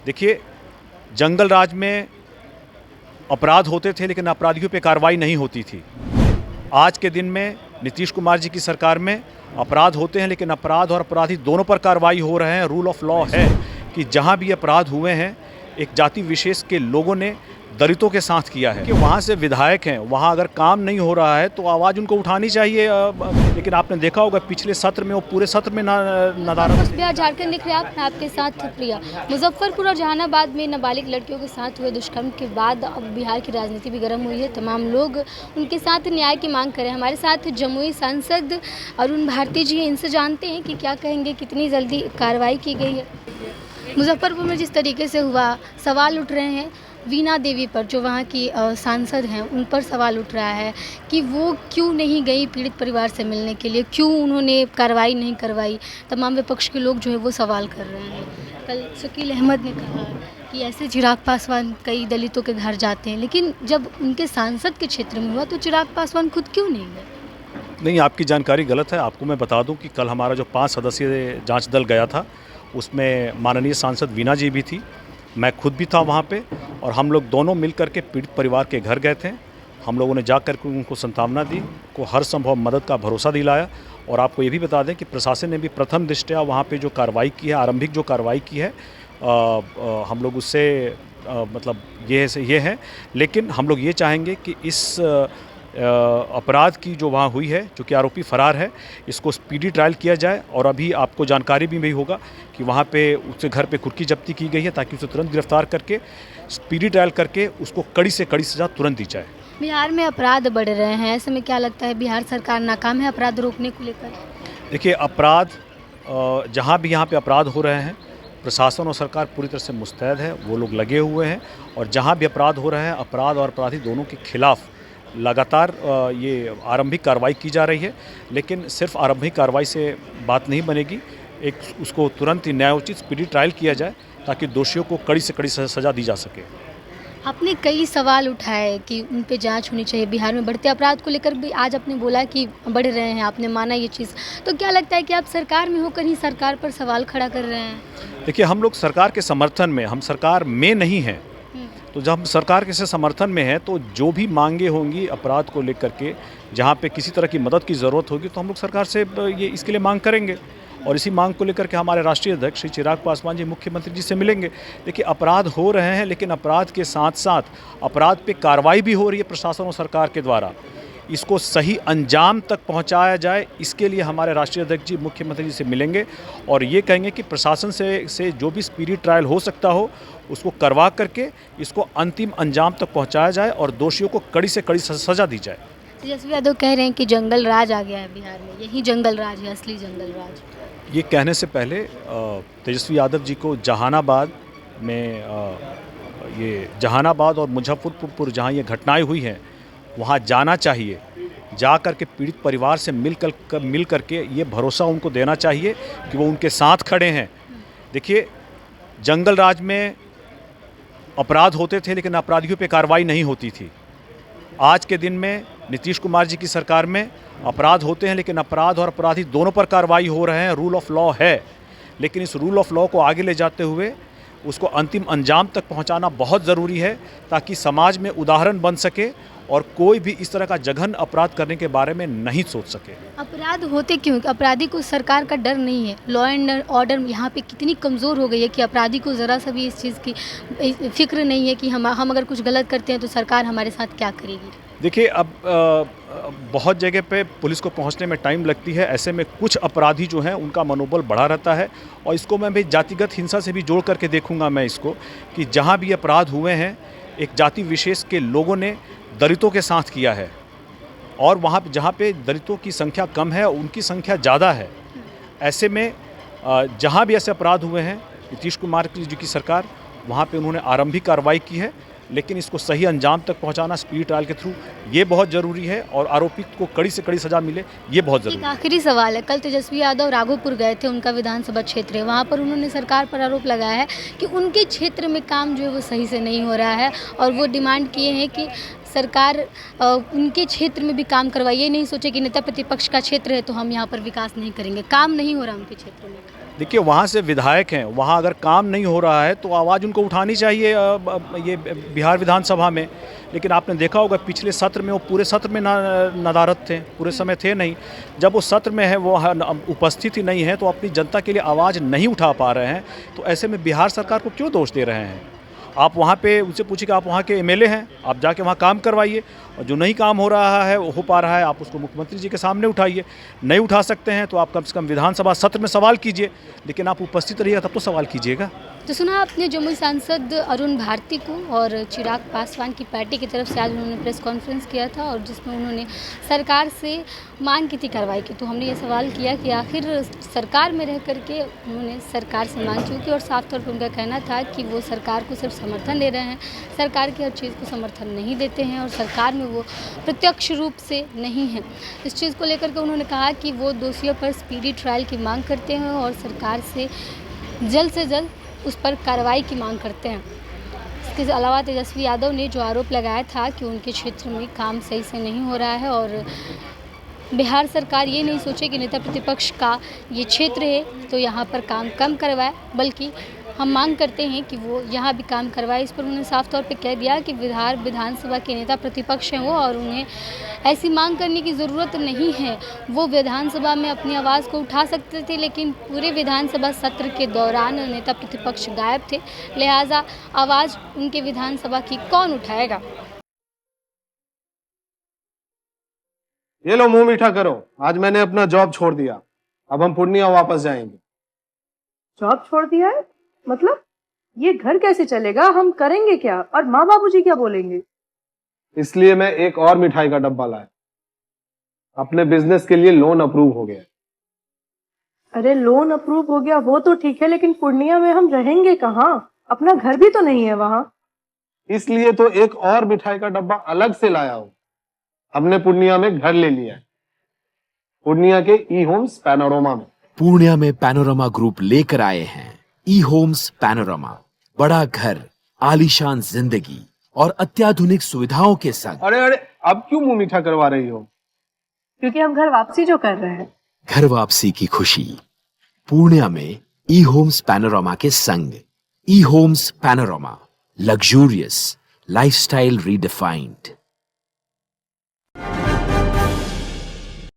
देखिए, जंगल राज में अपराध होते थे लेकिन अपराधियों पे कार्रवाई नहीं होती थी। आज के दिन में नीतीश कुमार जी की सरकार में अपराध होते हैं लेकिन अपराध और अपराधी दोनों पर कार्रवाई हो रहे हैं। रूल ऑफ लॉ है कि जहां भी अपराध हुए हैं एक जाति विशेष के लोगों ने दलितों के साथ किया है कि वहाँ से विधायक हैं, वहाँ अगर काम नहीं हो रहा है तो आवाज़ उनको उठानी चाहिए। लेकिन आपने देखा होगा पिछले सत्र में वो पूरे सत्र में नदारद बिहार झारखंड दिख रहे आप, मैं आपके साथ प्रिया। मुजफ्फरपुर और जहानाबाद में नाबालिग लड़कियों के साथ हुए दुष्कर्म के बाद अब बिहार की राजनीति भी गर्म हुई है। तमाम लोग उनके साथ न्याय की मांग करें। हमारे साथ जमुई सांसद अरुण भारती जी हैं, इनसे जानते हैं कि क्या कहेंगे, कितनी जल्दी कार्रवाई की गई है। मुजफ्फरपुर में जिस तरीके से हुआ, सवाल उठ रहे हैं वीणा देवी पर, जो वहाँ की सांसद हैं, उन पर सवाल उठ रहा है कि वो क्यों नहीं गई पीड़ित परिवार से मिलने के लिए, क्यों उन्होंने कार्रवाई नहीं करवाई। तमाम विपक्ष के लोग जो है वो सवाल कर रहे हैं। कल शकील अहमद ने कहा कि ऐसे चिराग पासवान कई दलितों के घर जाते हैं, लेकिन जब उनके सांसद के क्षेत्र में हुआ तो चिराग पासवान खुद क्यों नहीं गए। नहीं, आपकी जानकारी गलत है। आपको मैं बता दूं कि कल हमारा जो 5 सदस्यीय जांच दल गया था उसमें माननीय सांसद वीणा जी भी थी, मैं खुद भी था वहाँ पे, और हम लोग दोनों मिल कर के पीड़ित परिवार के घर गए थे। हम लोगों ने जा कर के उनको सांत्वना दी, को हर संभव मदद का भरोसा दिलाया। और आपको ये भी बता दें कि प्रशासन ने भी प्रथम दृष्टया वहाँ पे जो कार्रवाई की है, आरंभिक जो कार्रवाई की है, हम लोग उससे मतलब ये है। लेकिन हम लोग ये चाहेंगे कि इस अपराध की जो वहाँ हुई है, जो कि आरोपी फरार है, इसको स्पीडी ट्रायल किया जाए। और अभी आपको जानकारी भी होगा कि वहाँ पे उसके घर पे कुर्की जब्ती की गई है ताकि उसे तुरंत गिरफ्तार करके स्पीडी ट्रायल करके उसको कड़ी से कड़ी सज़ा तुरंत दी जाए। बिहार में अपराध बढ़ रहे हैं, ऐसे में क्या लगता है बिहार सरकार नाकाम है अपराध रोकने को लेकर। देखिए, अपराध जहाँ भी यहाँ पे अपराध हो रहे हैं, प्रशासन और सरकार पूरी तरह से मुस्तैद है, वो लोग लगे हुए हैं। और जहाँ भी अपराध हो रहे हैं, अपराध और अपराधी दोनों के खिलाफ लगातार ये आरंभिक कार्रवाई की जा रही है। लेकिन सिर्फ आरंभिक कार्रवाई से बात नहीं बनेगी, एक उसको तुरंत ही न्यायोचित स्पीडी ट्रायल किया जाए ताकि दोषियों को कड़ी से कड़ी सज़ा दी जा सके। आपने कई सवाल उठाए कि उन पे जांच होनी चाहिए। बिहार में बढ़ते अपराध को लेकर भी आज आपने बोला कि बढ़ रहे हैं, आपने माना ये चीज़। तो क्या लगता है कि आप सरकार में होकर ही सरकार पर सवाल खड़ा कर रहे हैं। देखिए, हम लोग सरकार के समर्थन में, हम सरकार में नहीं हैं, तो जब हम सरकार के से समर्थन में हैं तो जो भी मांगे होंगी अपराध को लेकर के, जहाँ पे किसी तरह की मदद की ज़रूरत होगी तो हम लोग सरकार से ये इसके लिए मांग करेंगे। और इसी मांग को लेकर के हमारे राष्ट्रीय अध्यक्ष श्री चिराग पासवान जी मुख्यमंत्री जी से मिलेंगे। देखिए, अपराध हो रहे हैं लेकिन अपराध के साथ साथ अपराध पे कार्रवाई भी हो रही है प्रशासन और सरकार के द्वारा। इसको सही अंजाम तक पहुंचाया जाए, इसके लिए हमारे राष्ट्रीय अध्यक्ष जी मुख्यमंत्री जी से मिलेंगे और ये कहेंगे कि प्रशासन से जो भी स्पीडी ट्रायल हो सकता हो उसको करवा करके इसको अंतिम अंजाम तक पहुंचाया जाए और दोषियों को कड़ी से कड़ी सज़ा दी जाए। तेजस्वी यादव कह रहे हैं कि जंगल राज आ गया है बिहार में, यही जंगल राज है, असली जंगल राज। ये कहने से पहले तेजस्वी यादव जी को जहानाबाद में ये जहानाबाद और मुजफ्फरपुर जहाँ ये घटनाएं हुई हैं वहाँ जाना चाहिए। जा कर के पीड़ित परिवार से मिल कर के ये भरोसा उनको देना चाहिए कि वो उनके साथ खड़े हैं। देखिए, जंगल राज में अपराध होते थे लेकिन अपराधियों पे कार्रवाई नहीं होती थी। आज के दिन में नीतीश कुमार जी की सरकार में अपराध होते हैं लेकिन अपराध और अपराधी दोनों पर कार्रवाई हो रहे हैं। रूल ऑफ लॉ है, लेकिन इस रूल ऑफ लॉ को आगे ले जाते हुए उसको अंतिम अंजाम तक पहुंचाना बहुत ज़रूरी है ताकि समाज में उदाहरण बन सके और कोई भी इस तरह का जघन्य अपराध करने के बारे में नहीं सोच सके। अपराध होते क्यों? अपराधी को सरकार का डर नहीं है। लॉ एंड ऑर्डर यहाँ पे कितनी कमज़ोर हो गई है कि अपराधी को ज़रा सा भी इस चीज़ की फिक्र नहीं है कि हम अगर कुछ गलत करते हैं तो सरकार हमारे साथ क्या करेगी। देखिए, अब बहुत जगह पे पुलिस को पहुंचने में टाइम लगती है। ऐसे में कुछ अपराधी जो हैं उनका मनोबल बढ़ा रहता है और इसको मैं भी जातिगत हिंसा से भी जोड़ करके देखूंगा मैं इसको कि जहां भी अपराध हुए हैं एक जाति विशेष के लोगों ने दलितों के साथ किया है और वहाँ जहाँ पे दलितों की संख्या कम है उनकी संख्या ज़्यादा है। ऐसे में जहाँ भी ऐसे अपराध हुए हैं नीतीश कुमार जी की सरकार वहाँ पे उन्होंने आरंभिक कार्रवाई की है, लेकिन इसको सही अंजाम तक पहुंचाना स्पीड ट्रायल के थ्रू ये बहुत ज़रूरी है और आरोपित को कड़ी से कड़ी सज़ा मिले ये बहुत ज़रूरी है। आखिरी सवाल है, कल तेजस्वी यादव राघोपुर गए थे, उनका विधानसभा क्षेत्र है, वहाँ पर उन्होंने सरकार पर आरोप लगाया है कि उनके क्षेत्र में काम जो है वो सही से नहीं हो रहा है और वो डिमांड किए हैं कि सरकार उनके क्षेत्र में भी काम करवाए। ये नहीं सोचे कि नेता प्रतिपक्ष का क्षेत्र है तो हम यहाँ पर विकास नहीं करेंगे। काम नहीं हो रहा उनके क्षेत्र में। देखिए वहाँ से विधायक हैं, वहाँ अगर काम नहीं हो रहा है तो आवाज़ उनको उठानी चाहिए ये बिहार विधानसभा में। लेकिन आपने देखा होगा पिछले सत्र में वो पूरे सत्र में नदारद थे, पूरे समय थे नहीं। जब वो सत्र में है वो उपस्थित ही नहीं है तो अपनी जनता के लिए आवाज़ नहीं उठा पा रहे हैं। तो ऐसे में बिहार सरकार को क्यों दोष दे रहे हैं? आप वहाँ पे उनसे पूछिए कि आप वहाँ के एमएलए हैं, आप जाके वहाँ काम करवाइए, और जो नहीं काम हो रहा है हो पा रहा है आप उसको मुख्यमंत्री जी के सामने उठाइए। नहीं उठा सकते हैं तो आप कम से कम विधानसभा सत्र में सवाल कीजिए, लेकिन आप उपस्थित रहिएगा तब तो सवाल कीजिएगा। तो सुना आपने जमुई सांसद अरुण भारती को, और चिराग पासवान की पार्टी की तरफ से आज उन्होंने प्रेस कॉन्फ्रेंस किया था और जिसमें उन्होंने सरकार से मांग की थी कार्रवाई की। तो हमने ये सवाल किया कि आखिर सरकार में रह करके उन्होंने सरकार से मांग क्यों की, और साफ तौर पर उनका कहना था कि वो सरकार को सिर्फ समर्थन दे रहे हैं, सरकार की हर चीज़ को समर्थन नहीं देते हैं और सरकार में वो प्रत्यक्ष रूप से नहीं है। इस चीज़ को लेकर के उन्होंने कहा कि वो दोषियों पर स्पीडी ट्रायल की मांग करते हैं और सरकार से जल्द उस पर कार्रवाई की मांग करते हैं। इसके अलावा तेजस्वी यादव ने जो आरोप लगाया था कि उनके क्षेत्र में काम सही से नहीं हो रहा है और बिहार सरकार ये नहीं सोचे कि नेता प्रतिपक्ष का ये क्षेत्र है तो यहाँ पर काम कम करवाए, बल्कि हम मांग करते हैं कि वो यहाँ भी काम करवाए। इस पर उन्होंने साफ तौर पे कह दिया कि बिहार विधानसभा के नेता प्रतिपक्ष हैं वो, और उन्हें ऐसी मांग करने की ज़रूरत नहीं है। वो विधानसभा में अपनी आवाज़ को उठा सकते थे, लेकिन पूरे विधानसभा सत्र के दौरान नेता प्रतिपक्ष गायब थे, लिहाजा आवाज़ उनके विधानसभा की कौन उठाएगा। ये लो मुंह मीठा करो, आज मैंने अपना जॉब छोड़ दिया, अब हम पूर्णिया वापस जाएंगे। जॉब छोड़ दिया है? मतलब ये घर कैसे चलेगा, हम करेंगे क्या, और माँ बाबूजी क्या बोलेंगे? इसलिए मैं एक और मिठाई का डब्बा लाया, अपने बिजनेस के लिए लोन अप्रूव हो गया। अरे लोन अप्रूव हो गया वो तो ठीक है, लेकिन पूर्णिया में हम रहेंगे कहाँ? अपना घर भी तो नहीं है वहाँ। इसलिए तो एक और मिठाई का डब्बा अलग से लाया हूँ। हमने पूर्णिया में घर ले लिया है, पूर्णिया के ई होम्स पैनोरमा में। पूर्णिया में पैनोरमा ग्रुप लेकर आए हैं ई होम्स पैनोरमा, बड़ा घर, आलीशान जिंदगी और अत्याधुनिक सुविधाओं के संग। अरे अब क्यों मुंह मीठा करवा रही हो? क्योंकि हम घर वापसी जो कर रहे हैं। घर वापसी की खुशी पूर्णिया में ई होम्स पैनोरमा के संग। E homes panorama, luxurious lifestyle redefined.